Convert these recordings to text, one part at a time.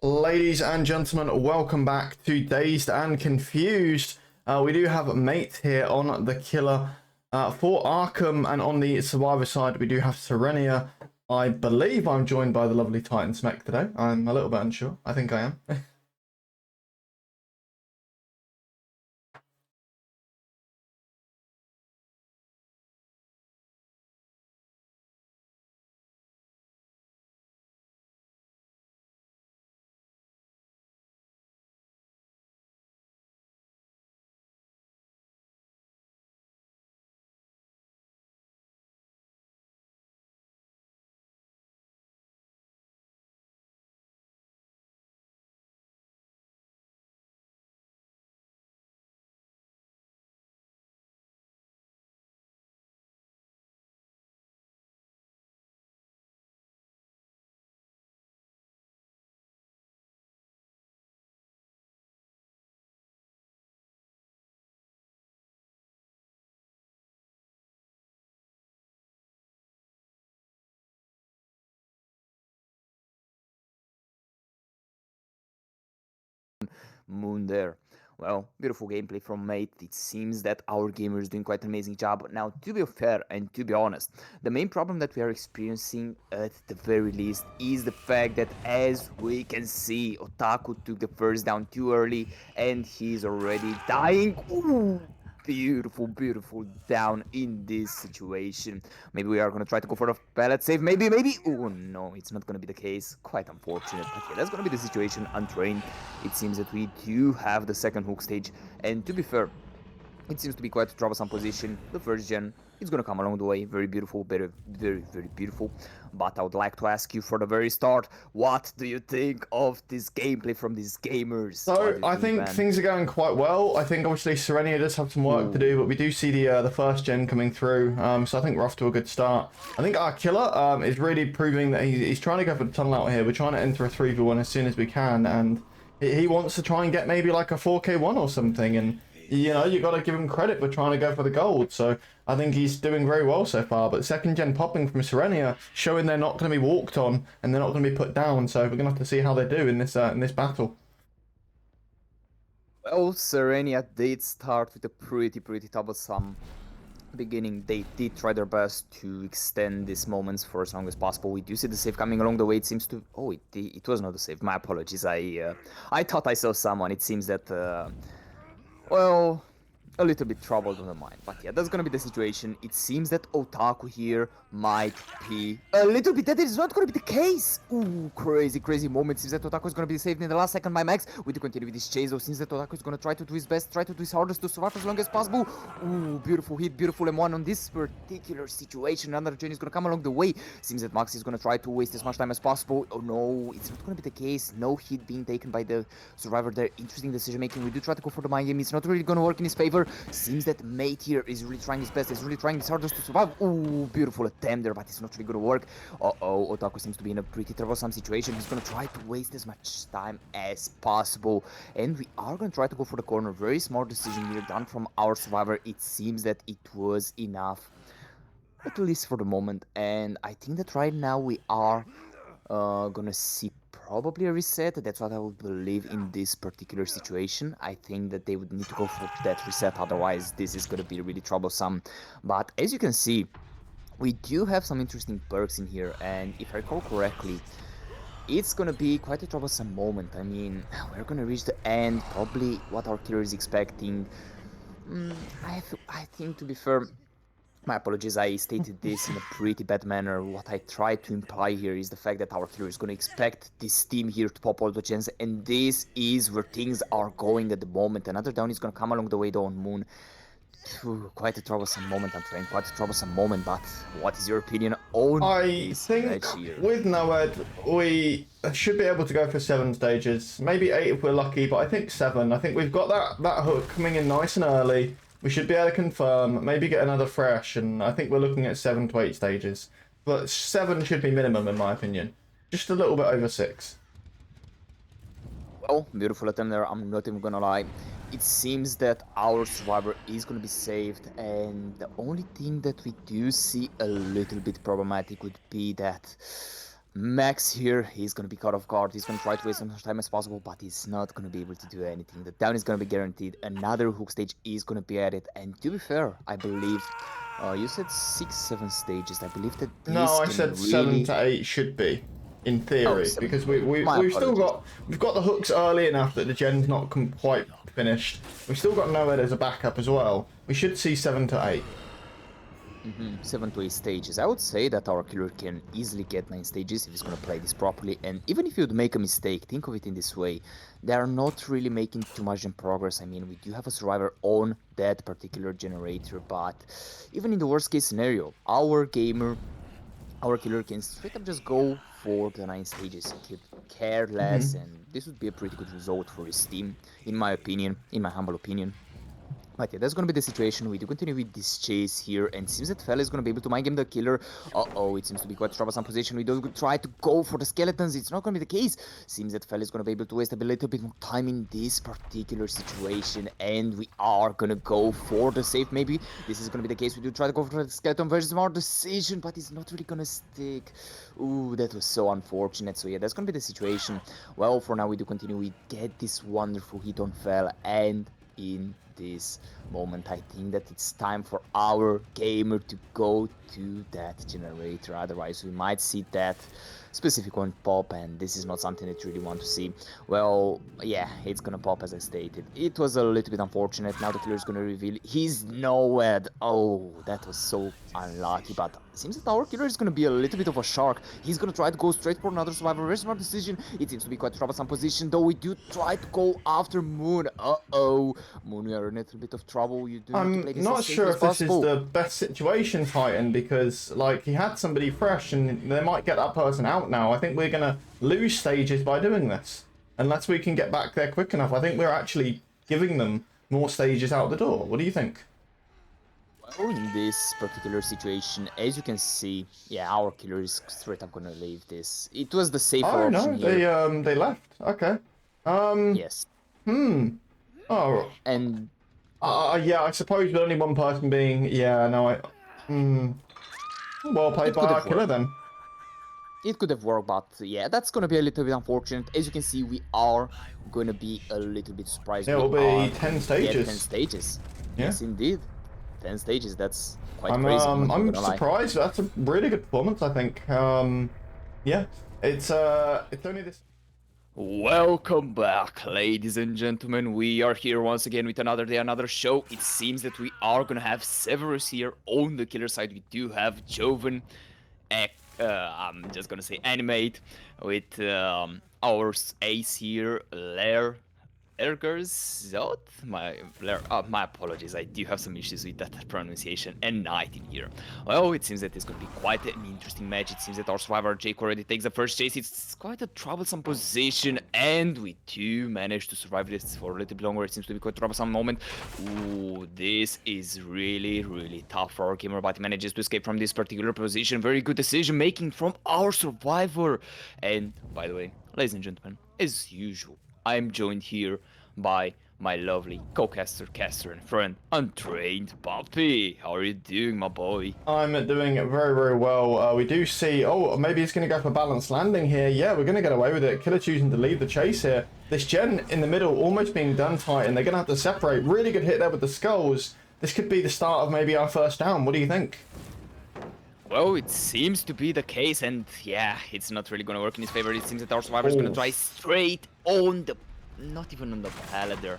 Ladies and gentlemen, welcome back to Dazed and Confused. We do have Mate here on the killer for Arkham, and on the survivor side, we do have Sirenia. I believe I'm joined by the lovely Titan Smack today. I'm a little bit unsure. I think I am. Moon there. Well, beautiful gameplay from Mate. It seems that our gamer is doing quite an amazing job. Now, to be fair and to be honest, the main problem that we are experiencing at the very least is the fact that, as we can see, Otaku took the first down too early and he's already dying. Ooh, beautiful down in this situation. Maybe we are gonna try to go for the pallet save. Maybe. Oh no, it's not gonna be the case. Quite unfortunate, but yeah, that's gonna be the situation. Untrained. It seems that we do have the second hook stage, and to be fair, it seems to be quite a troublesome position. The first gen is gonna come along the way. Very beautiful, very beautiful. But I would like to ask you for the very start, what do you think of this gameplay from these gamers? What So do you I think, think man? things are going quite well. I think obviously Sirenia does have some work to do, but we do see the first gen coming through. So I think we're off to a good start. I think our killer is really proving that he's trying to go for the tunnel out here. We're trying to enter a 3v1 as soon as we can, and he wants to try and get maybe like a 4k1 or something. And you know, you got to give him credit for trying to go for the gold. So I think he's doing very well so far. But second gen popping from Sirenia, showing they're not going to be walked on and they're not going to be put down. So we're going to have to see how they do in this battle. Well, Sirenia did start with a pretty troublesome beginning. They did try their best to extend these moments for as long as possible. We do see the save coming along the way. It seems to... Oh, it was not a save. My apologies. I thought I saw someone. It seems that... well, a little bit troubled on the mind. But yeah, that's gonna be the situation. It seems that Otaku here might be a little bit... That is not gonna be the case! Ooh, crazy moment. Seems that Otaku is gonna be saved in the last second by Max. We do continue with this chase though. Seems that Otaku is gonna try to do his best, try to do his hardest to survive as long as possible. Ooh, beautiful hit, beautiful M1 on this particular situation. Another chain is gonna come along the way. Seems that Max is gonna try to waste as much time as possible. Oh no, it's not gonna be the case. No hit being taken by the survivor there. Interesting decision making. We do try to go for the mind game. It's not really gonna work in his favor. Seems that Mate here is really trying his best. He's really trying his hardest to survive. Ooh, beautiful attempt there, but it's not really gonna work. Uh-oh, Otaku seems to be in a pretty troublesome situation. He's gonna try to waste as much time as possible. And we are gonna try to go for the corner. Very smart decision here done from our survivor. It seems that it was enough, at least for the moment. And I think that right now we are gonna see probably a reset. That's what I would believe in this particular situation. I think that they would need to go for that reset, otherwise this is gonna be really troublesome. But as you can see, we do have some interesting perks in here, and if I recall correctly, it's gonna be quite a troublesome moment. I mean, we're gonna reach the end, probably what our killer is expecting. I think, to be fair, my apologies, I stated this in a pretty bad manner. What I tried to imply here is the fact that our killer is going to expect this team here to pop all the gens, and this is where things are going at the moment. Another down is going to come along the way though on Moon. Phew, quite a troublesome moment, I'm trying, quite a troublesome moment, but what is your opinion on I this think match here? with Noed, we should be able to go for 7 stages, maybe 8 if we're lucky, but I think 7. I think we've got that hook coming in nice and early. We should be able to confirm, maybe get another fresh, and I think we're looking at 7 to 8 stages. But 7 should be minimum in my opinion. Just a little bit over 6. Well, beautiful attempt there, I'm not even gonna lie. It seems that our survivor is gonna be saved, and the only thing that we do see a little bit problematic would be that Max here, he's gonna be caught off guard, he's gonna try to waste as much time as possible, but he's not gonna be able to do anything. The down is gonna be guaranteed, another hook stage is gonna be added, and to be fair, I believe, you said 6, 7 stages, I believe that No, this I can said 7 really... to 8 should be, in Oh, theory, 7 because to 8. My we've still apologies. we've got the hooks early enough that the gen's not quite finished. We've still got Noed as a backup as well. We should see 7 to 8. 7 to 8 stages. I would say that our killer can easily get 9 stages if he's gonna play this properly, and even if you'd make a mistake, think of it in this way, they are not really making too much in progress. I mean, we do have a survivor on that particular generator, but even in the worst case scenario, our killer can straight up just go for the 9 stages. He could care less, and this would be a pretty good result for his team, in my opinion, in my humble opinion. But yeah, that's gonna be the situation. We do continue with this chase here, and seems that Fell is gonna be able to mind game the killer. Uh-oh, it seems to be quite a troublesome position. We do try to go for the skeletons. It's not gonna be the case. Seems that Fell is gonna be able to waste a little bit more time in this particular situation, and we are gonna go for the save. Maybe this is gonna be the case. We do try to go for the skeleton. Very smart decision, but it's not really gonna stick. Ooh, that was so unfortunate. So yeah, that's gonna be the situation. Well, for now, we do continue. We get this wonderful hit on Fell, and in this moment, I think that it's time for our gamer to go to that generator. Otherwise, we might see that specific one pop, and this is not something that you really want to see. Well, yeah, it's gonna pop as I stated. It was a little bit unfortunate. Now the killer is gonna reveal he's nowhere. Oh, that was so unlucky, but it seems that our killer is gonna be a little bit of a shark. He's gonna try to go straight for another survivor. Very smart decision. It seems to be quite a troublesome position, though we do try to go after Moon. Uh-oh. Moon, we are in a little bit of trouble. You do need to play this Not as safe sure as if this is possible. the best situation, Titan, because like he had somebody fresh and they might get that person out now. I think we're gonna lose stages by doing this. Unless we can get back there quick enough. I think we're actually giving them more stages out the door. What do you think? Well, in this particular situation, as you can see, yeah, our killer is straight up gonna leave this. It was the safer Oh option no, here. they left. Okay. Yes. Oh. And Yeah, I suppose with only one person being, yeah, no, well played it by could our have killer worked. then. It could have worked, but yeah, that's gonna be a little bit unfortunate. As you can see, we are gonna be a little bit surprised. Yeah, We it'll be are 10 going to get 10 stages. stages. Yeah. Yes, indeed. 10 stages, that's quite crazy, I'm not even I'm gonna lie. surprised. That's a really good performance, I think. Yeah, it's only this. Welcome back, ladies and gentlemen. We are here once again with another day, another show. It seems that we are gonna have Severus here on the killer side. We do have Joven, I'm just gonna say animate, with our ace here, Lair. Ergerzot? My apologies, I do have some issues with that pronunciation, and Knight in here. Well, it seems that it's going to be quite an interesting match. It seems that our survivor Jake already takes the first chase. It's quite a troublesome position, and we do manage to survive this for a little bit longer. It seems to be quite a troublesome moment. Ooh, this is really tough for our gamer, but he manages to escape from this particular position. Very good decision making from our survivor. And by the way, ladies and gentlemen, as usual, I'm joined here by my lovely co-caster, caster, and friend, Untrained Puppy. How are you doing, my boy? I'm doing very well. We do see. Oh, maybe he's going to go for balanced landing here. Yeah, we're going to get away with it. Killer choosing to leave the chase here. This gen in the middle almost being done tight, and they're going to have to separate. Really good hit there with the skulls. This could be the start of maybe our first down. What do you think? Well, it seems to be the case, and yeah, it's not really gonna work in his favor. It seems that our survivor is gonna try straight on the... not even on the pallet there.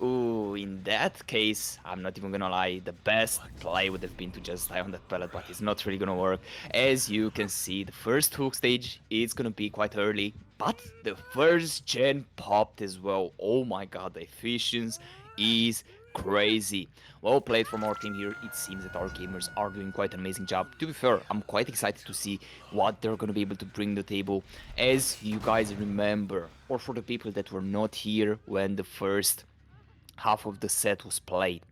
Ooh, in that case, I'm not even gonna lie, the best play would have been to just die on that pallet, but it's not really gonna work. As you can see, the first hook stage is gonna be quite early, but the first gen popped as well. Oh my god, the efficiency is crazy. Well played from our team here. It seems that our gamers are doing quite an amazing job. To be fair, I'm quite excited to see what they're going to be able to bring to the table. As you guys remember, or for the people that were not here when the first half of the set was played,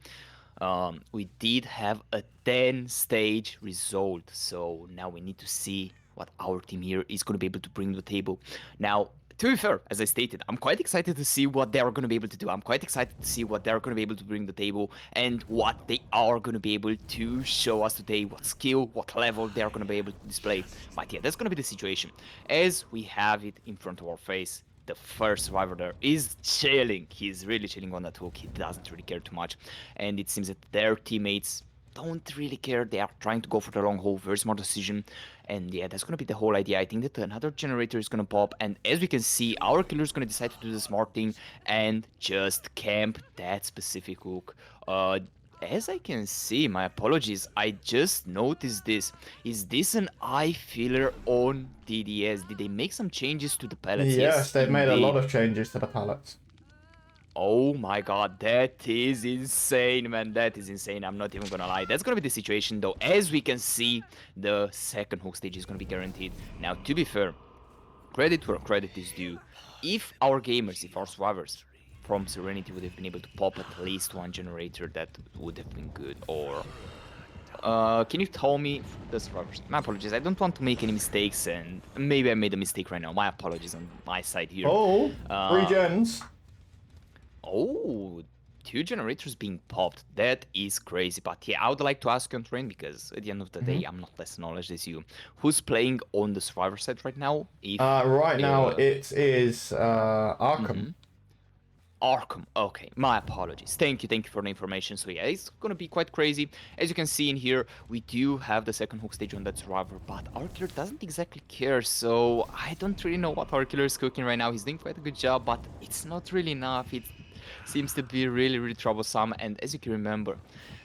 we did have a 10 stage result. So now we need to see what our team here is going to be able to bring to the table. Now, To be fair, as I stated, I'm quite excited to see what they're going to be able to do. I'm quite excited to see what they're going to be able to bring to the table and what they are going to be able to show us today, what skill, what level they're going to be able to display. But yeah, that's going to be the situation. As we have it in front of our face, the first survivor there is chilling. He's really chilling on that hook. He doesn't really care too much. And it seems that their teammates don't really care. They are trying to go for the long haul. Very smart decision. And yeah, that's gonna be the whole idea. I think that another generator is gonna pop. And as we can see, our killer is gonna decide to do the smart thing and just camp that specific hook. As I can see, my apologies, I just noticed this. Is this an eye filler on DDS? Did they make some changes to the pellets? Yes, they've made a lot indeed. of changes to the pallets. Oh my god, that is insane, man. That is insane. I'm not even gonna lie. That's gonna be the situation, though. As we can see, the second hook stage is gonna be guaranteed. Now, to be fair, credit where credit is due. If our gamers, if our survivors from Serenity would have been able to pop at least one generator, that would have been good. Or, can you tell me the survivors? My apologies. I don't want to make any mistakes, and maybe I made a mistake right now. My apologies on my side here. Oh, three gens. Oh, two generators being popped. That is crazy. But yeah, I would like to ask you on train because at the end of the day, I'm not less knowledge as you. Who's playing on the survivor side right now? If Right now it is Arkham. Arkham. Okay, my apologies. Thank you for the information. So yeah, it's gonna be quite crazy. As you can see in here, we do have the second hook stage on that survivor, but our killer doesn't exactly care. So I don't really know what our killer is cooking right now. He's doing quite a good job, but it's not really enough. It seems to be really troublesome. And as you can remember,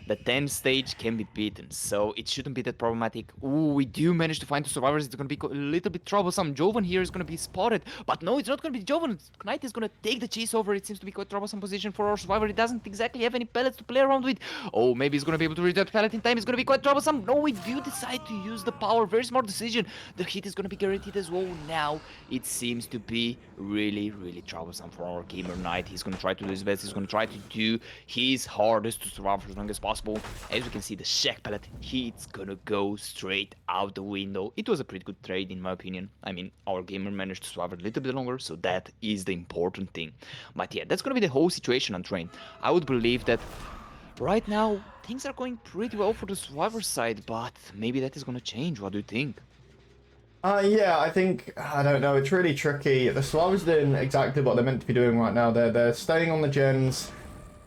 the 10th stage can be beaten, so it shouldn't be that problematic. Ooh, we do manage to find two survivors. It's gonna be a little bit troublesome. Joven here is gonna be spotted, but no, it's not gonna be Joven. Knight is gonna take the chase over. It seems to be quite troublesome position for our survivor. He doesn't exactly have any pellets to play around with. Oh, maybe he's gonna be able to reach that pellet in time. It's gonna be quite troublesome. No, we do decide to use the power. Very smart decision. The hit is gonna be guaranteed as well. Now, it seems to be really troublesome for our gamer Knight. He's gonna try to do his best. He's gonna try to do his hardest to survive for as long as possible. As you can see, the Shack pellet, it's gonna go straight out the window. It was a pretty good trade in my opinion. I mean, our gamer managed to survive a little bit longer, so that is the important thing. But yeah, that's gonna be the whole situation on train. I would believe that right now things are going pretty well for the survivor side, but maybe that is gonna change. What do you think? Yeah, I don't know. It's really tricky. The Slavs doing exactly what they're meant to be doing right now. They're staying on the gens,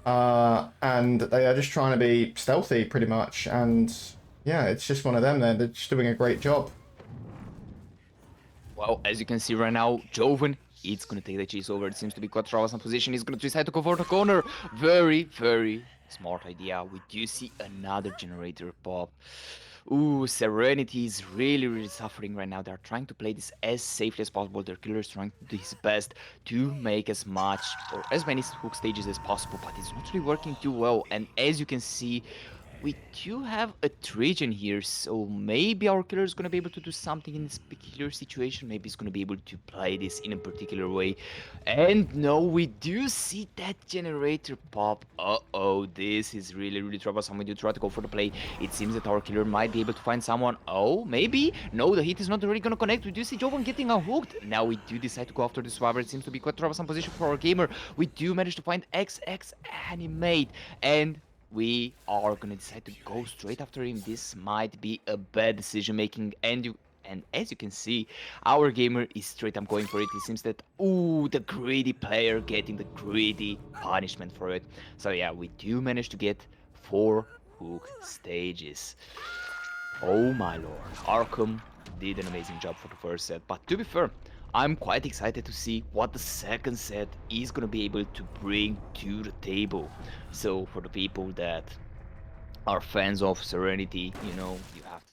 and they are just trying to be stealthy, pretty much. And yeah, it's just one of them. They're just doing a great job. Well, as you can see right now, Joven, it's gonna take the chase over. It seems to be quite troublesome position. He's gonna decide to go for the corner. Very smart idea. We do see another generator pop. Ooh, Serenity is really suffering right now. They're trying to play this as safely as possible. Their killer is trying to do his best to make as much or as many hook stages as possible, but it's not really working too well. And as you can see, we do have a Trajan here, so maybe our killer is going to be able to do something in this particular situation. Maybe he's going to be able to play this in a particular way. And no, we do see that generator pop. Uh-oh, this is really troublesome. We do try to go for the play. It seems that our killer might be able to find someone. Oh, maybe? No, the hit is not really going to connect. We do see Jovan getting hooked. Now we do decide to go after the survivor. It seems to be quite troublesome position for our gamer. We do manage to find XX Animate, and we are gonna decide to go straight after him. This might be a bad decision making, and as you can see, our gamer is straight up going for it. It seems that, ooh, the greedy player getting the greedy punishment for it. So yeah, we do manage to get 4 hook stages. Oh my lord, Arkham did an amazing job for the first set, but to be fair, I'm quite excited to see what the second set is gonna be able to bring to the table. So for the people that are fans of Serenity, you know, you have